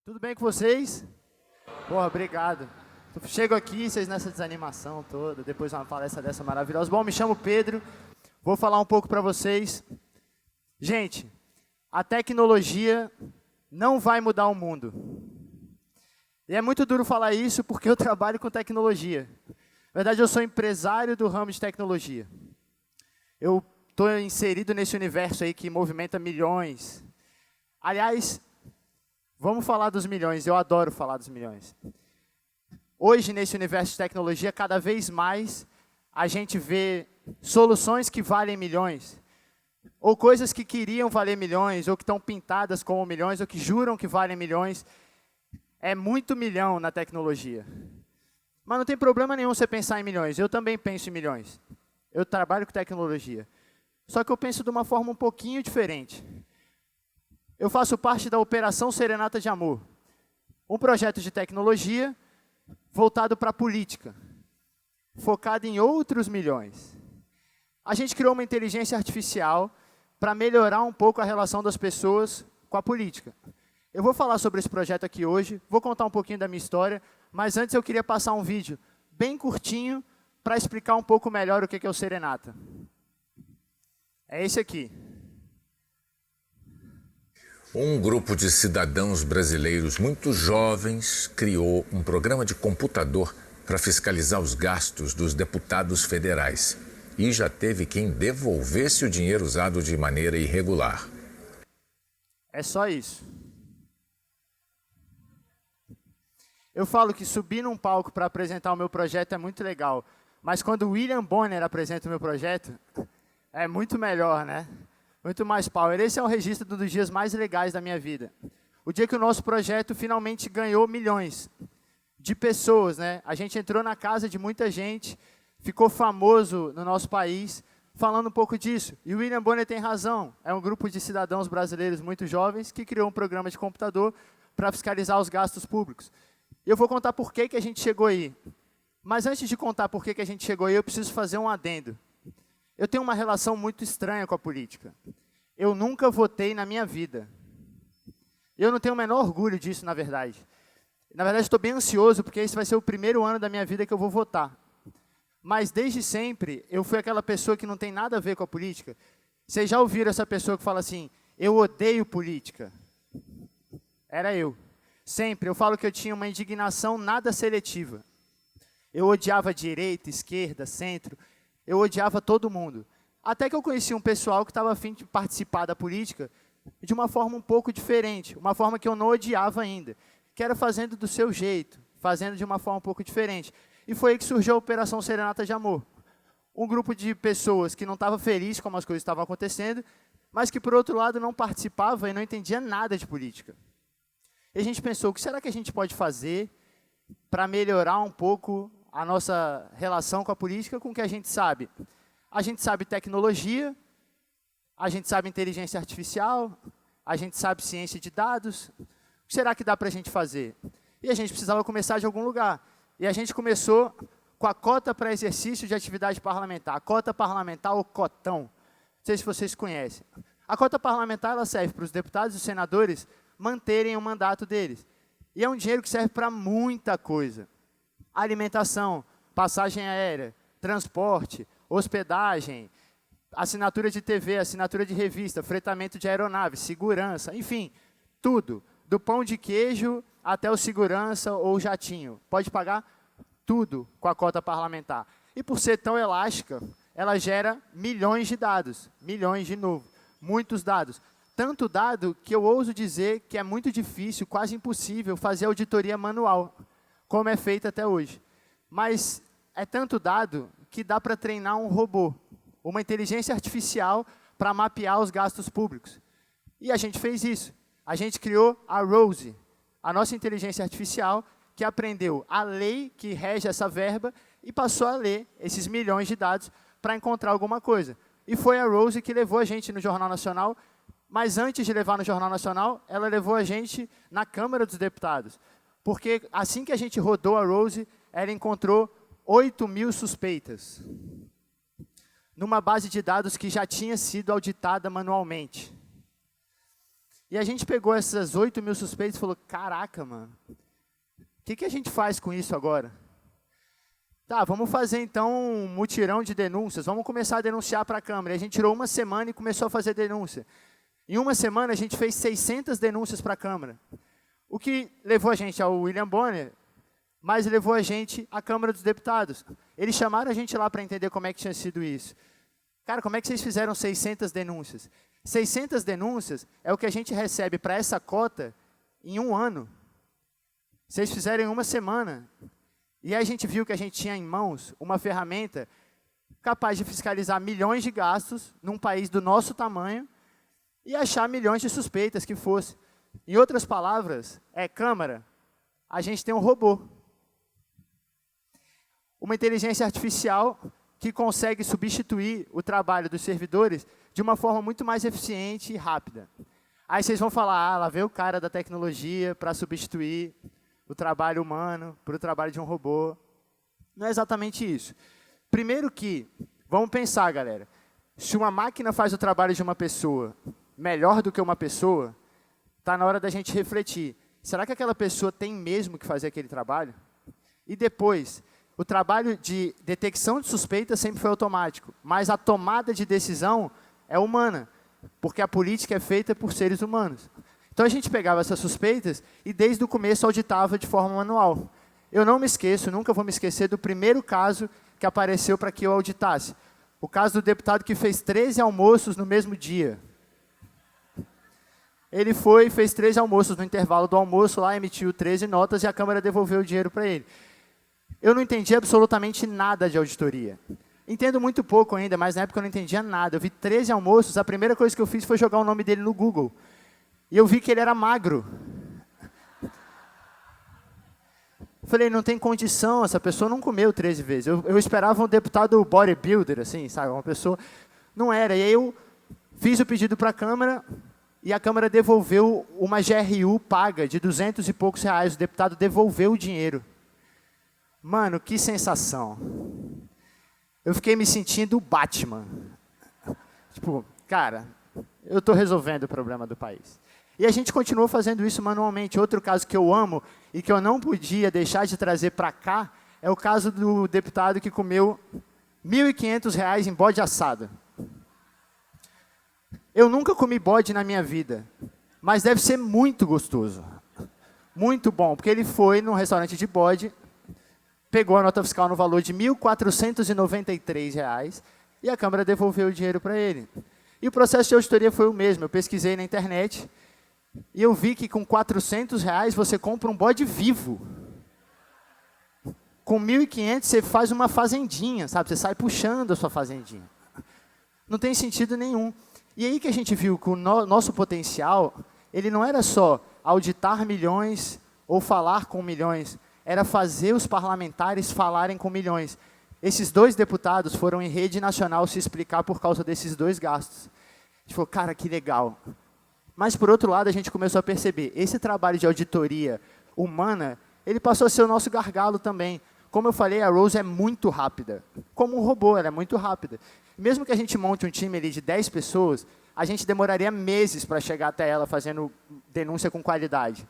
Tudo bem com vocês? Porra, obrigado. Chego aqui, vocês nessa desanimação toda, depois de uma palestra dessa maravilhosa. Bom, me chamo Pedro, vou falar um pouco para vocês. Gente, a tecnologia não vai mudar o mundo. E é muito duro falar isso porque eu trabalho com tecnologia. Na verdade, eu sou empresário do ramo de tecnologia. Eu estou inserido nesse universo aí que movimenta milhões. Aliás, vamos falar dos milhões, eu adoro falar dos milhões. Hoje, nesse universo de tecnologia, cada vez mais a gente vê soluções que valem milhões, ou coisas que queriam valer milhões, ou que estão pintadas como milhões, ou que juram que valem milhões. É muito milhão na tecnologia. Mas não tem problema nenhum você pensar em milhões, eu também penso em milhões. Eu trabalho com tecnologia. Só que eu penso de uma forma um pouquinho diferente. Eu faço parte da Operação Serenata de Amor, um projeto de tecnologia voltado para a política, focado em outros milhões. A gente criou uma inteligência artificial para melhorar um pouco a relação das pessoas com a política. Eu vou falar sobre esse projeto aqui hoje, vou contar um pouquinho da minha história, mas antes eu queria passar um vídeo bem curtinho para explicar um pouco melhor o que é o Serenata. É esse aqui. Um grupo de cidadãos brasileiros muito jovens criou um programa de computador para fiscalizar os gastos dos deputados federais. E já teve quem devolvesse o dinheiro usado de maneira irregular. É só isso. Eu falo que subir num palco para apresentar o meu projeto é muito legal, mas quando o William Bonner apresenta o meu projeto, é muito melhor, né? Muito mais power. Esse é o registro dos dias mais legais da minha vida. O dia que o nosso projeto finalmente ganhou milhões de pessoas, né? A gente entrou na casa de muita gente, ficou famoso no nosso país, falando um pouco disso. E o William Bonner tem razão. É um grupo de cidadãos brasileiros muito jovens que criou um programa de computador para fiscalizar os gastos públicos. E eu vou contar por que a gente chegou aí. Mas antes de contar por que a gente chegou aí, eu preciso fazer um adendo. Eu tenho uma relação muito estranha com a política. Eu nunca votei na minha vida. Eu não tenho o menor orgulho disso, na verdade. Na verdade, estou bem ansioso, porque esse vai ser o primeiro ano da minha vida que eu vou votar. Mas, desde sempre, eu fui aquela pessoa que não tem nada a ver com a política. Vocês já ouviram essa pessoa que fala assim, eu odeio política? Era eu. Sempre. Eu falo que eu tinha uma indignação nada seletiva. Eu odiava direita, esquerda, centro. Eu odiava todo mundo. Até que eu conheci um pessoal que estava a fim de participar da política de uma forma um pouco diferente, uma forma que eu não odiava ainda, que era fazendo do seu jeito, fazendo de uma forma um pouco diferente. E foi aí que surgiu a Operação Serenata de Amor. Um grupo de pessoas que não estava feliz como as coisas estavam acontecendo, mas que, por outro lado, não participava e não entendia nada de política. E a gente pensou, o que será que a gente pode fazer para melhorar um pouco a nossa relação com a política com o que a gente sabe? A gente sabe tecnologia, a gente sabe inteligência artificial, a gente sabe ciência de dados. O que será que dá para a gente fazer? E a gente precisava começar de algum lugar. E a gente começou com a cota para exercício de atividade parlamentar, a cota parlamentar ou cotão. Não sei se vocês conhecem. A cota parlamentar ela serve para os deputados e os senadores manterem o mandato deles. E é um dinheiro que serve para muita coisa. Alimentação, passagem aérea, transporte, hospedagem, assinatura de TV, assinatura de revista, fretamento de aeronave, segurança, enfim, tudo. Do pão de queijo até o segurança ou o jatinho. Pode pagar tudo com a cota parlamentar. E por ser tão elástica, ela gera milhões de dados. Milhões de novo. Muitos dados. Tanto dado que eu ouso dizer que é muito difícil, quase impossível, fazer auditoria manual, como é feito até hoje. Mas é tanto dado que dá para treinar um robô, uma inteligência artificial para mapear os gastos públicos. E a gente fez isso. A gente criou a Rose, a nossa inteligência artificial, que aprendeu a lei que rege essa verba e passou a ler esses milhões de dados para encontrar alguma coisa. E foi a Rose que levou a gente no Jornal Nacional, mas antes de levar no Jornal Nacional, ela levou a gente na Câmara dos Deputados. Porque assim que a gente rodou a Rose, ela encontrou 8.000 suspeitas, numa base de dados que já tinha sido auditada manualmente. E a gente pegou essas 8 mil suspeitos e falou, caraca, mano, o que a gente faz com isso agora? Tá, vamos fazer então um mutirão de denúncias, vamos começar a denunciar para a Câmara. E a gente tirou uma semana e começou a fazer denúncia. Em uma semana a gente fez 600 denúncias para a Câmara. O que levou a gente ao William Bonner, mas levou a gente à Câmara dos Deputados. Eles chamaram a gente lá para entender como é que tinha sido isso. Cara, como é que vocês fizeram 600 denúncias? 600 denúncias é o que a gente recebe para essa cota em um ano. Vocês fizeram em uma semana. E aí a gente viu que a gente tinha em mãos uma ferramenta capaz de fiscalizar milhões de gastos num país do nosso tamanho e achar milhões de suspeitas que fosse. Em outras palavras, Câmara, a gente tem um robô. Uma inteligência artificial que consegue substituir o trabalho dos servidores de uma forma muito mais eficiente e rápida. Aí vocês vão falar, lá veio o cara da tecnologia para substituir o trabalho humano para o trabalho de um robô. Não é exatamente isso. Primeiro que, vamos pensar, galera, se uma máquina faz o trabalho de uma pessoa melhor do que uma pessoa, está na hora da gente refletir. Será que aquela pessoa tem mesmo que fazer aquele trabalho? E depois, o trabalho de detecção de suspeitas sempre foi automático, mas a tomada de decisão é humana, porque a política é feita por seres humanos. Então a gente pegava essas suspeitas e desde o começo auditava de forma manual. Eu não me esqueço, nunca vou me esquecer do primeiro caso que apareceu para que eu auditasse. O caso do deputado que fez 13 almoços no mesmo dia. Ele foi e fez 13 almoços no intervalo do almoço, lá emitiu 13 notas e a Câmara devolveu o dinheiro para ele. Eu não entendi absolutamente nada de auditoria. Entendo muito pouco ainda, mas na época eu não entendia nada. Eu vi 13 almoços, a primeira coisa que eu fiz foi jogar o nome dele no Google. E eu vi que ele era magro. Falei, não tem condição, essa pessoa não comeu 13 vezes. Eu esperava um deputado bodybuilder, assim, sabe? Uma pessoa... Não era. E aí eu fiz o pedido para a Câmara e a Câmara devolveu uma GRU paga de 200 e poucos reais. O deputado devolveu o dinheiro. Mano, que sensação. Eu fiquei me sentindo o Batman. Tipo, cara, eu estou resolvendo o problema do país. E a gente continuou fazendo isso manualmente. Outro caso que eu amo e que eu não podia deixar de trazer para cá é o caso do deputado que comeu R$ 1.500 em bode assado. Eu nunca comi bode na minha vida, mas deve ser muito gostoso. Muito bom, porque ele foi num restaurante de bode, pegou a nota fiscal no valor de R$ 1.493 e a Câmara devolveu o dinheiro para ele. E o processo de auditoria foi o mesmo. Eu pesquisei na internet e eu vi que com R$ 400 você compra um bode vivo. Com 1.500 você faz uma fazendinha, sabe? Você sai puxando a sua fazendinha. Não tem sentido nenhum. E aí que a gente viu que o nosso potencial, ele não era só auditar milhões ou falar com milhões, era fazer os parlamentares falarem com milhões. Esses 2 deputados foram em rede nacional se explicar por causa desses 2 gastos. A gente falou, cara, que legal. Mas, por outro lado, a gente começou a perceber, esse trabalho de auditoria humana, ele passou a ser o nosso gargalo também. Como eu falei, a Rose é muito rápida. Como um robô, ela é muito rápida. Mesmo que a gente monte um time ali de 10 pessoas, a gente demoraria meses para chegar até ela fazendo denúncia com qualidade.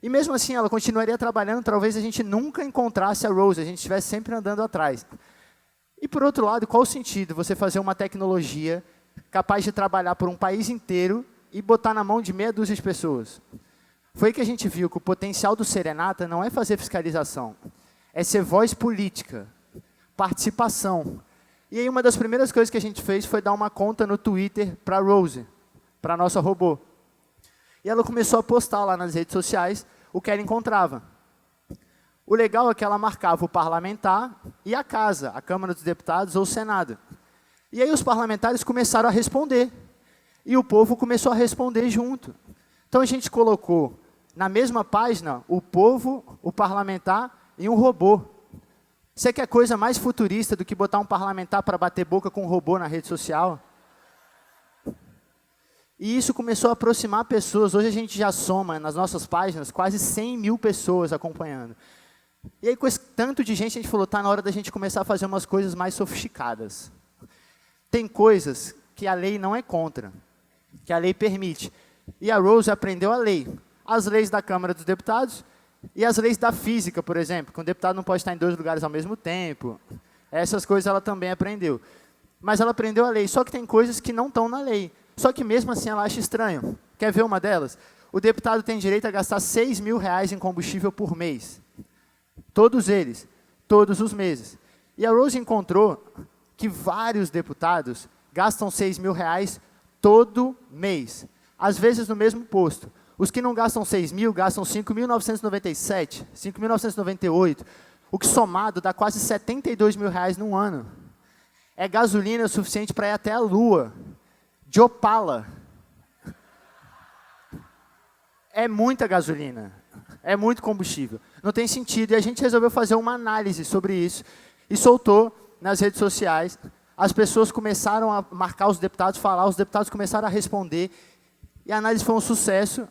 E mesmo assim, ela continuaria trabalhando, talvez a gente nunca encontrasse a Rose, a gente estivesse sempre andando atrás. E, por outro lado, qual o sentido você fazer uma tecnologia capaz de trabalhar por um país inteiro e botar na mão de meia dúzia de pessoas? Foi aí que a gente viu que o potencial do Serenata não é fazer fiscalização, é ser voz política, participação. E aí uma das primeiras coisas que a gente fez foi dar uma conta no Twitter para a Rose, para a nossa robô. E ela começou a postar lá nas redes sociais o que ela encontrava. O legal é que ela marcava o parlamentar e a casa, a Câmara dos Deputados ou o Senado. E aí os parlamentares começaram a responder. E o povo começou a responder junto. Então a gente colocou na mesma página o povo, o parlamentar e um robô. Você quer coisa mais futurista do que botar um parlamentar para bater boca com um robô na rede social? E isso começou a aproximar pessoas. Hoje a gente já soma nas nossas páginas quase 100 mil pessoas acompanhando. E aí com esse tanto de gente a gente falou, está na hora da gente começar a fazer umas coisas mais sofisticadas. Tem coisas que a lei não é contra, que a lei permite. E a Rose aprendeu a lei. As leis da Câmara dos Deputados e as leis da física, por exemplo, que um deputado não pode estar em 2 lugares ao mesmo tempo. Essas coisas ela também aprendeu. Mas ela aprendeu a lei, só que tem coisas que não estão na lei. Só que mesmo assim ela acha estranho. Quer ver uma delas? O deputado tem direito a gastar R$6.000 em combustível por mês. Todos eles, todos os meses. E a Rose encontrou que vários deputados gastam R$6.000 todo mês. Às vezes no mesmo posto. Os que não gastam 6.000, gastam 5.997, 5.998, o que somado dá quase R$72.000 num ano. É gasolina suficiente para ir até a Lua, de Opala. É muita gasolina, é muito combustível. Não tem sentido, e a gente resolveu fazer uma análise sobre isso, e soltou nas redes sociais. As pessoas começaram a marcar os deputados, falar, os deputados começaram a responder, e a análise foi um sucesso.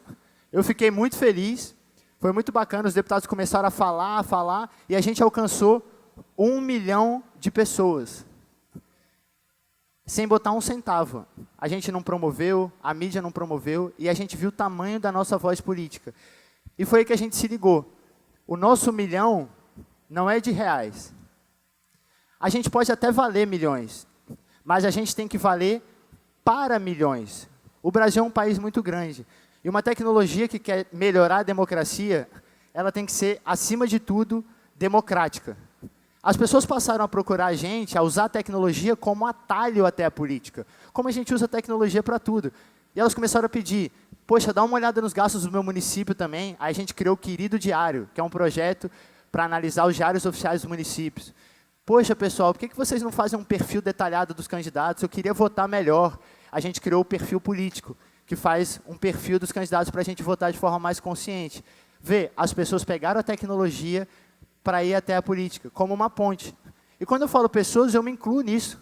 Eu fiquei muito feliz, foi muito bacana, os deputados começaram a falar, e a gente alcançou 1 milhão de pessoas. Sem botar um centavo. A gente não promoveu, a mídia não promoveu, e a gente viu o tamanho da nossa voz política. E foi aí que a gente se ligou. O nosso 1 milhão não é de reais. A gente pode até valer milhões, mas a gente tem que valer para milhões. O Brasil é um país muito grande. E uma tecnologia que quer melhorar a democracia, ela tem que ser, acima de tudo, democrática. As pessoas passaram a procurar a gente, a usar a tecnologia como atalho até a política. Como a gente usa a tecnologia para tudo. E elas começaram a pedir, poxa, dá uma olhada nos gastos do meu município também. Aí a gente criou o Querido Diário, que é um projeto para analisar os diários oficiais dos municípios. Poxa, pessoal, por que vocês não fazem um perfil detalhado dos candidatos? Eu queria votar melhor. A gente criou o Perfil Político, que faz um perfil dos candidatos para a gente votar de forma mais consciente. Vê, as pessoas pegaram a tecnologia para ir até a política, como uma ponte. E quando eu falo pessoas, eu me incluo nisso.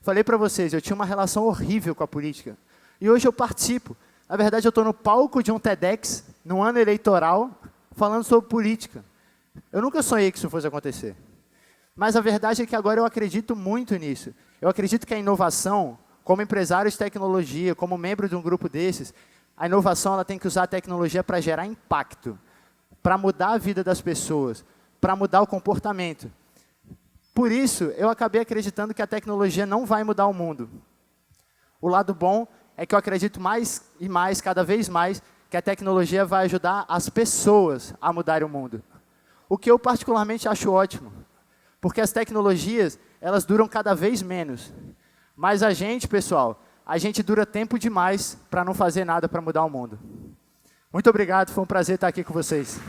Falei para vocês, eu tinha uma relação horrível com a política. E hoje eu participo. Na verdade, eu estou no palco de um TEDx, no ano eleitoral, falando sobre política. Eu nunca sonhei que isso fosse acontecer. Mas a verdade é que agora eu acredito muito nisso. Eu acredito que a inovação, como empresário de tecnologia, como membro de um grupo desses, a inovação ela tem que usar a tecnologia para gerar impacto, para mudar a vida das pessoas, para mudar o comportamento. Por isso, eu acabei acreditando que a tecnologia não vai mudar o mundo. O lado bom é que eu acredito mais e mais, cada vez mais, que a tecnologia vai ajudar as pessoas a mudarem o mundo. O que eu particularmente acho ótimo, porque as tecnologias, elas duram cada vez menos. Mas a gente, pessoal, a gente dura tempo demais para não fazer nada para mudar o mundo. Muito obrigado, foi um prazer estar aqui com vocês.